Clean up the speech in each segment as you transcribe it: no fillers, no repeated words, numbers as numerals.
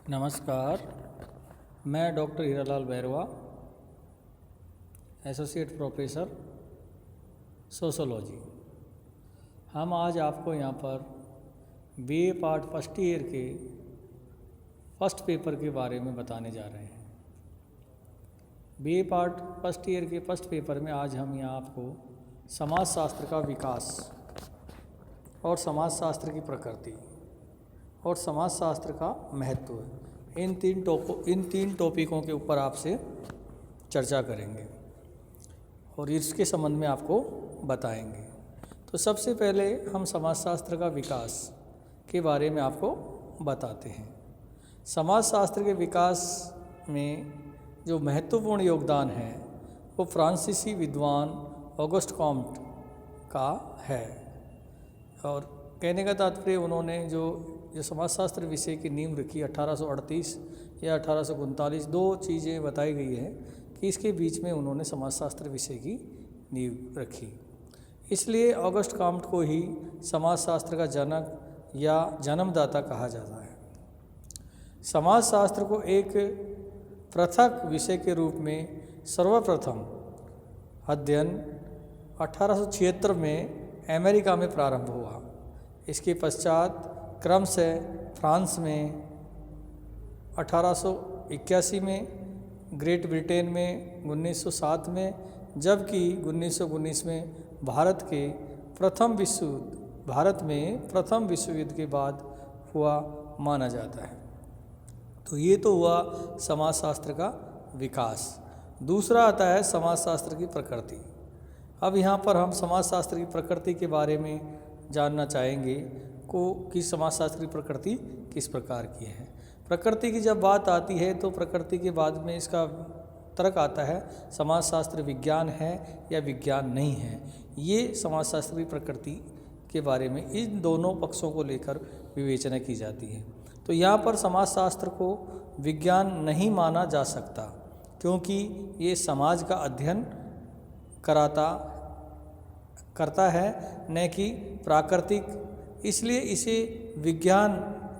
नमस्कार। मैं doctor Hiralal Bairwa, associate professor sociology. हम आज आपको यहाँ पर बीए पार्ट फर्स्ट ईयर के फर्स्ट पेपर के बारे में बताने जा रहे हैं। बीए पार्ट फर्स्ट ईयर के फर्स्ट पेपर में आज हम यहाँ आपको समाजशास्त्र का विकास और समाजशास्त्र की प्रकृति और समाजशास्त्र का महत्व, इन तीन टॉपिकों के ऊपर आपसे चर्चा करेंगे और इसके संबंध में आपको बताएंगे। तो सबसे पहले हम समाजशास्त्र का विकास के बारे में आपको बताते हैं। समाजशास्त्र के विकास में जो महत्वपूर्ण योगदान है वो फ्रांसीसी विद्वान ऑगस्ट कॉम्ट का है। और कहने का तात्पर्य उन्होंने जो समाजशास्त्र विषय की नींव रखी 1838 या 1839, दो चीज़ें बताई गई हैं कि इसके बीच में उन्होंने समाजशास्त्र विषय की नींव रखी। इसलिए ऑगस्ट कॉम्ट को ही समाजशास्त्र का जनक या जन्मदाता कहा जाता है। समाजशास्त्र को एक पृथक विषय के रूप में सर्वप्रथम अध्ययन 1876 में अमेरिका में प्रारंभ हुआ। इसके पश्चात क्रमशः फ्रांस में 1881 में, ग्रेट ब्रिटेन में 1907 में, जबकि 1919 में भारत में प्रथम विश्व युद्ध के बाद हुआ माना जाता है। तो ये तो हुआ समाजशास्त्र का विकास। दूसरा आता है समाजशास्त्र की प्रकृति। अब यहाँ पर हम समाजशास्त्र की प्रकृति के बारे में जानना चाहेंगे कि समाजशास्त्र की प्रकृति किस प्रकार की है। प्रकृति की जब बात आती है तो प्रकृति के बाद में इसका तर्क आता है समाजशास्त्र विज्ञान है या विज्ञान नहीं है। ये समाजशास्त्र की प्रकृति के बारे में इन दोनों पक्षों को लेकर विवेचना की जाती है। तो यहाँ पर समाजशास्त्र को विज्ञान नहीं माना जा सकता, क्योंकि ये समाज का अध्ययन करता है, न कि प्राकृतिक। इसलिए इसे विज्ञान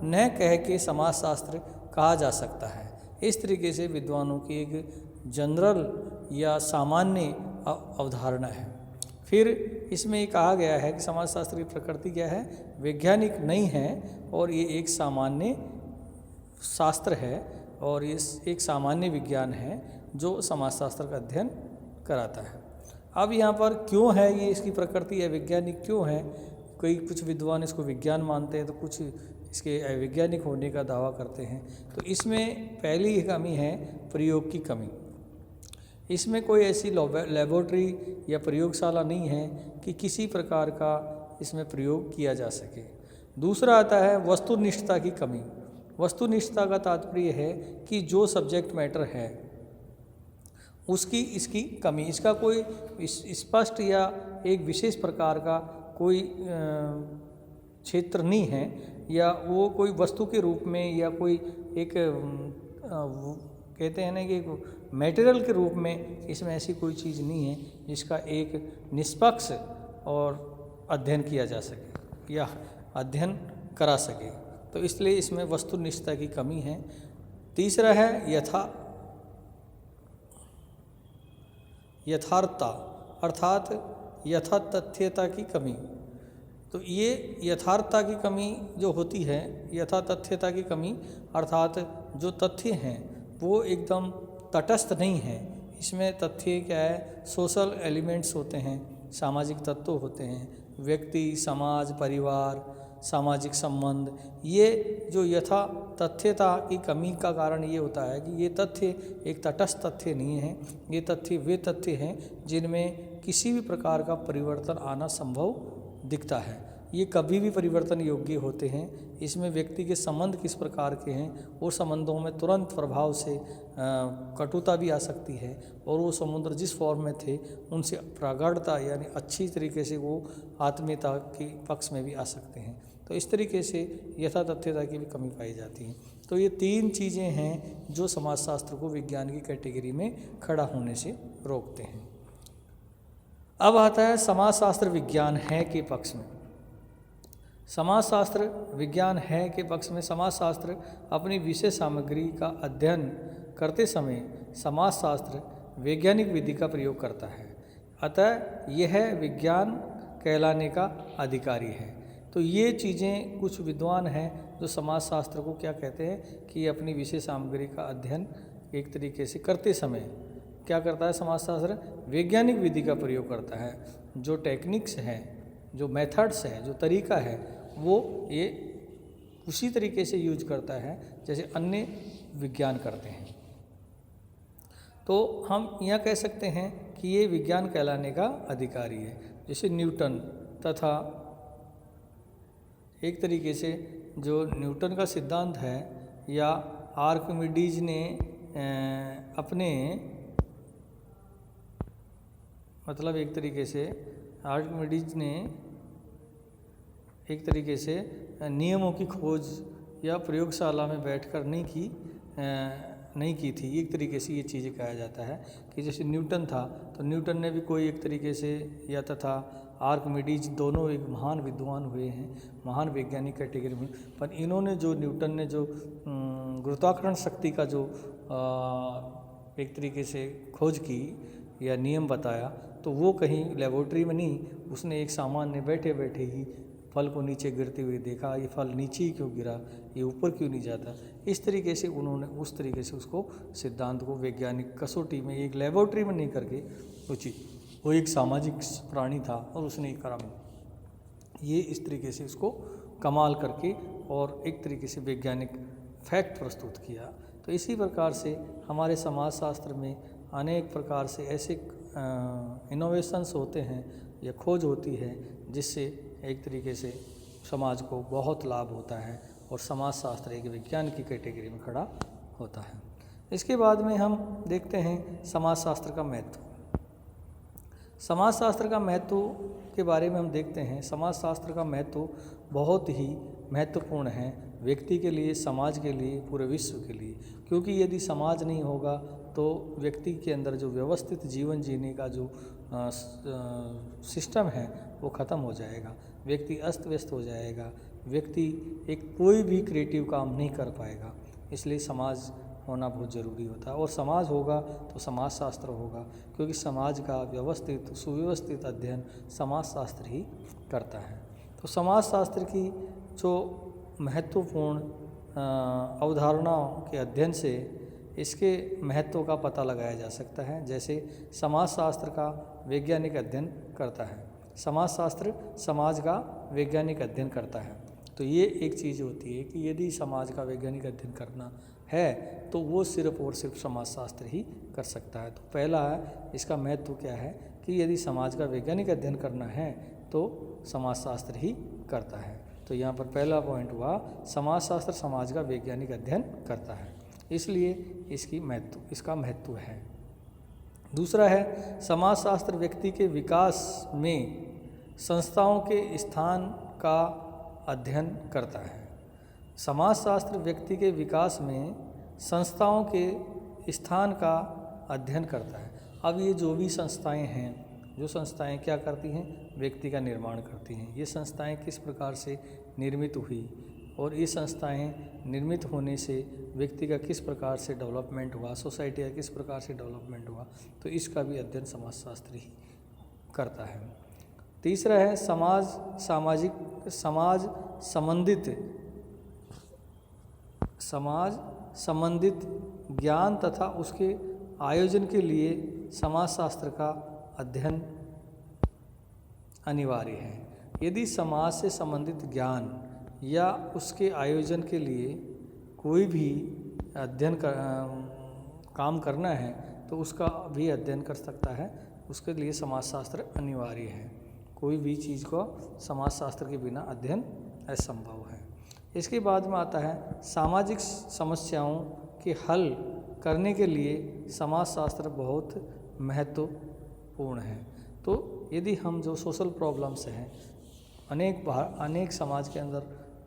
न कह के समाजशास्त्र कहा जा सकता है। इस तरीके से विद्वानों की एक जनरल या सामान्य अवधारणा है। फिर इसमें कहा गया है कि समाजशास्त्र की प्रकृति क्या है, वैज्ञानिक नहीं है और ये एक सामान्य शास्त्र है और ये एक सामान्य विज्ञान है जो समाजशास्त्र का अध्ययन कराता है। अब यहाँ पर क्यों है ये इसकी प्रकृति अवैज्ञानिक क्यों है? कुछ विद्वान इसको विज्ञान मानते हैं तो कुछ इसके अवैज्ञानिक होने का दावा करते हैं। तो इसमें पहली कमी है प्रयोग की कमी। इसमें कोई ऐसी लेबोरेटरी या प्रयोगशाला नहीं है कि किसी प्रकार का इसमें प्रयोग किया जा सके। दूसरा आता है वस्तुनिष्ठता की कमी। वस्तुनिष्ठता का तात्पर्य है कि जो सब्जेक्ट मैटर है इसकी कमी। इसका कोई स्पष्ट या एक विशेष प्रकार का कोई क्षेत्र नहीं है, या वो कोई वस्तु के रूप में या कोई एक कहते हैं ना कि मटेरियल के रूप में इसमें ऐसी कोई चीज़ नहीं है जिसका एक निष्पक्ष और अध्ययन किया जा सके या अध्ययन करा सके। तो इसलिए इसमें वस्तुनिष्ठता की कमी है। तीसरा है यथार्थता अर्थात यथातथ्यता की कमी। तो ये यथार्थता की कमी जो होती है, यथातथ्यता की कमी अर्थात जो तथ्य हैं वो एकदम तटस्थ नहीं है। इसमें तथ्य क्या है, सोशल एलिमेंट्स होते हैं, सामाजिक तत्व होते हैं, व्यक्ति, समाज, परिवार, सामाजिक संबंध। ये जो यथा तथ्यता की कमी का कारण ये होता है कि ये तथ्य एक तटस्थ तथ्य नहीं है। ये तथ्य वे तथ्य हैं जिनमें किसी भी प्रकार का परिवर्तन आना संभव दिखता है। ये कभी भी परिवर्तन योग्य होते हैं। इसमें व्यक्ति के संबंध किस प्रकार के हैं, वो संबंधों में तुरंत प्रभाव से कटुता भी आ सकती है और वो समुद्र जिस फॉर्म में थे उनसे प्रगाढ़ता यानी अच्छी तरीके से वो आत्मीयता के पक्ष में भी आ सकते हैं। तो इस तरीके से यथातथ्यता की भी कमी पाई जाती है। तो ये तीन चीज़ें हैं जो समाजशास्त्र को विज्ञान की कैटेगरी में खड़ा होने से रोकते हैं। अब आता है समाजशास्त्र विज्ञान है के पक्ष में। समाजशास्त्र विज्ञान है के पक्ष में समाजशास्त्र अपनी विषय सामग्री का अध्ययन करते समय समाजशास्त्र वैज्ञानिक विधि का प्रयोग करता है, अतः यह विज्ञान कहलाने का अधिकारी है। तो ये चीज़ें कुछ विद्वान हैं जो समाजशास्त्र को क्या कहते हैं कि अपनी विषय सामग्री का अध्ययन एक तरीके से करते समय क्या करता है, समाजशास्त्र वैज्ञानिक विधि का प्रयोग करता है। जो टेक्निक्स हैं, जो मेथड्स हैं, जो तरीका है, वो ये उसी तरीके से यूज करता है जैसे अन्य विज्ञान करते हैं। तो हम यह कह सकते हैं कि ये विज्ञान कहलाने का अधिकारी है। जैसे न्यूटन तथा एक तरीके से जो न्यूटन का सिद्धांत है या आर्किमिडीज ने अपने मतलब एक तरीके से आर्किमिडीज ने एक तरीके से नियमों की खोज या प्रयोगशाला में बैठकर नहीं की थी। एक तरीके से ये चीज़ें कहा जाता है कि जैसे न्यूटन था तो न्यूटन ने भी कोई एक तरीके से या तथा आर्किमिडीज दोनों एक महान विद्वान हुए हैं, महान वैज्ञानिक कैटेगरी में। पर इन्होंने जो न्यूटन ने जो गुरुत्वाकर्षण शक्ति का जो एक तरीके से खोज की या नियम बताया, तो वो कहीं लेबोरेटरी में नहीं, उसने एक सामान्य बैठे बैठे ही फल को नीचे गिरते हुए देखा, ये फल नीचे ही क्यों गिरा, ये ऊपर क्यों नहीं जाता। इस तरीके से उन्होंने उस तरीके से उसको सिद्धांत को वैज्ञानिक कसौटी में एक लेबोरेटरी में नहीं करके वो एक सामाजिक प्राणी था और उसने करा ये इस तरीके से उसको कमाल करके और एक तरीके से वैज्ञानिक फैक्ट प्रस्तुत किया। तो इसी प्रकार से हमारे समाजशास्त्र में अनेक प्रकार से ऐसे इनोवेशंस होते हैं या खोज होती है जिससे एक तरीके से समाज को बहुत लाभ होता है और समाजशास्त्र एक विज्ञान की कैटेगरी में खड़ा होता है। इसके बाद में हम देखते हैं समाजशास्त्र का महत्व। समाजशास्त्र का महत्व के बारे में हम देखते हैं। समाजशास्त्र का महत्व बहुत ही महत्वपूर्ण है व्यक्ति के लिए, समाज के लिए, पूरे विश्व के लिए। क्योंकि यदि समाज नहीं होगा तो व्यक्ति के अंदर जो व्यवस्थित जीवन जीने का जो सिस्टम है वो ख़त्म हो जाएगा, व्यक्ति अस्त व्यस्त हो जाएगा, व्यक्ति एक कोई भी क्रिएटिव काम नहीं कर पाएगा। इसलिए समाज होना बहुत ज़रूरी होता है और समाज होगा तो समाजशास्त्र होगा, क्योंकि समाज का व्यवस्थित सुव्यवस्थित अध्ययन समाजशास्त्र ही करता है। तो समाजशास्त्र की जो महत्वपूर्ण अवधारणाओं के अध्ययन से इसके महत्व का पता लगाया जा सकता है। जैसे समाजशास्त्र का वैज्ञानिक अध्ययन करता है, समाजशास्त्र समाज का वैज्ञानिक अध्ययन करता है। तो ये एक चीज़ होती है कि यदि समाज का वैज्ञानिक अध्ययन करना है तो वो सिर्फ और सिर्फ समाजशास्त्र ही कर सकता है। तो पहला है इसका महत्व क्या है कि यदि समाज का वैज्ञानिक अध्ययन करना है तो समाजशास्त्र ही करता है। तो यहाँ पर पहला पॉइंट हुआ, समाजशास्त्र समाज का वैज्ञानिक अध्ययन करता है, इसलिए इसका महत्व है। दूसरा है समाजशास्त्र व्यक्ति के विकास में संस्थाओं के स्थान का अध्ययन करता है। समाजशास्त्र व्यक्ति के विकास में संस्थाओं के स्थान का अध्ययन करता है। अब ये जो भी संस्थाएं हैं, जो संस्थाएं क्या करती हैं, व्यक्ति का निर्माण करती हैं। ये संस्थाएं किस प्रकार से निर्मित हुई और ये संस्थाएं निर्मित होने से व्यक्ति का किस प्रकार से डेवलपमेंट हुआ, सोसाइटी का किस प्रकार से डेवलपमेंट हुआ, तो इसका भी अध्ययन समाजशास्त्र ही करता है। तीसरा है समाज संबंधित ज्ञान तथा उसके आयोजन के लिए समाजशास्त्र का अध्ययन अनिवार्य है। यदि समाज से संबंधित ज्ञान या उसके आयोजन के लिए कोई भी अध्ययन काम करना है तो उसका भी अध्ययन कर सकता है, उसके लिए समाजशास्त्र अनिवार्य है। कोई भी चीज़ को समाजशास्त्र के बिना अध्ययन असंभव है। इसके बाद में आता है सामाजिक समस्याओं के हल करने के लिए समाजशास्त्र बहुत महत्वपूर्ण है। तो यदि हम जो सोशल प्रॉब्लम्स हैं, अनेक समाज के अंदर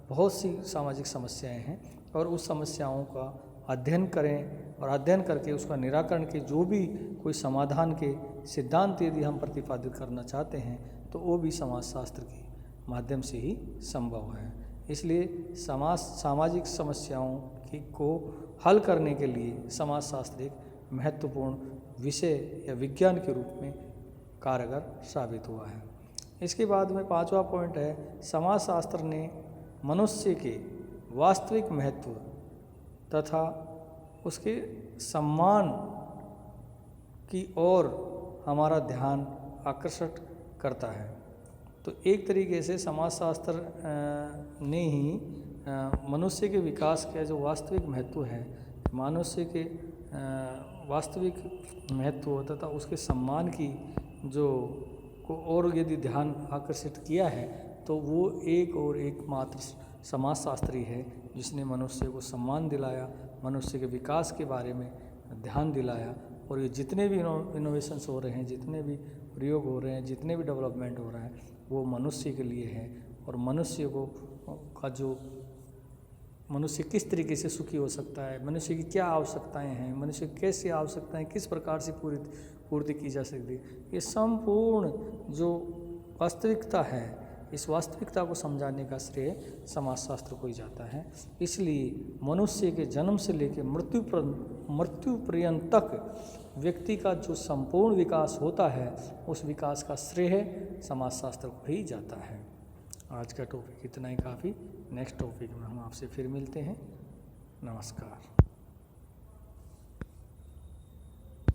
बहुत सी सामाजिक समस्याएं हैं और उस समस्याओं का अध्ययन करें और अध्ययन करके उसका निराकरण के जो भी कोई समाधान के सिद्धांत यदि हम प्रतिपादित करना चाहते हैं तो वो भी समाजशास्त्र की माध्यम से ही संभव है। इसलिए सामाजिक समस्याओं को हल करने के लिए समाजशास्त्र एक महत्वपूर्ण विषय या विज्ञान के रूप में कारगर साबित हुआ है। इसके बाद में 5वां पॉइंट है, समाजशास्त्र ने मनुष्य के वास्तविक महत्व तथा उसके सम्मान की ओर हमारा ध्यान आकर्षित करता है। तो एक तरीके से समाजशास्त्र ने ही मनुष्य के विकास का जो वास्तविक महत्व है, मनुष्य के वास्तविक महत्व तथा उसके सम्मान की जो को और यदि ध्यान आकर्षित किया है, तो वो एक और एकमात्र समाजशास्त्री है जिसने मनुष्य को सम्मान दिलाया, मनुष्य के विकास के बारे में ध्यान दिलाया। और ये जितने भी इनोवेशंस हो रहे हैं, जितने भी प्रयोग हो रहे हैं, जितने भी डेवलपमेंट हो रहा है, वो मनुष्य के लिए है। और मनुष्य को का जो मनुष्य किस तरीके से सुखी हो सकता है, मनुष्य की क्या आवश्यकताएं हैं, मनुष्य की कैसी आवश्यकताएं किस प्रकार से पूर्ति की जा सकती है, ये संपूर्ण जो वास्तविकता है, इस वास्तविकता को समझाने का श्रेय समाजशास्त्र को ही जाता है। इसलिए मनुष्य के जन्म से लेकर मृत्यु पर्यंत तक व्यक्ति का जो संपूर्ण विकास होता है, उस विकास का श्रेय समाजशास्त्र को ही जाता है। आज का टॉपिक इतना ही काफ़ी। नेक्स्ट टॉपिक में हम आपसे फिर मिलते हैं। नमस्कार।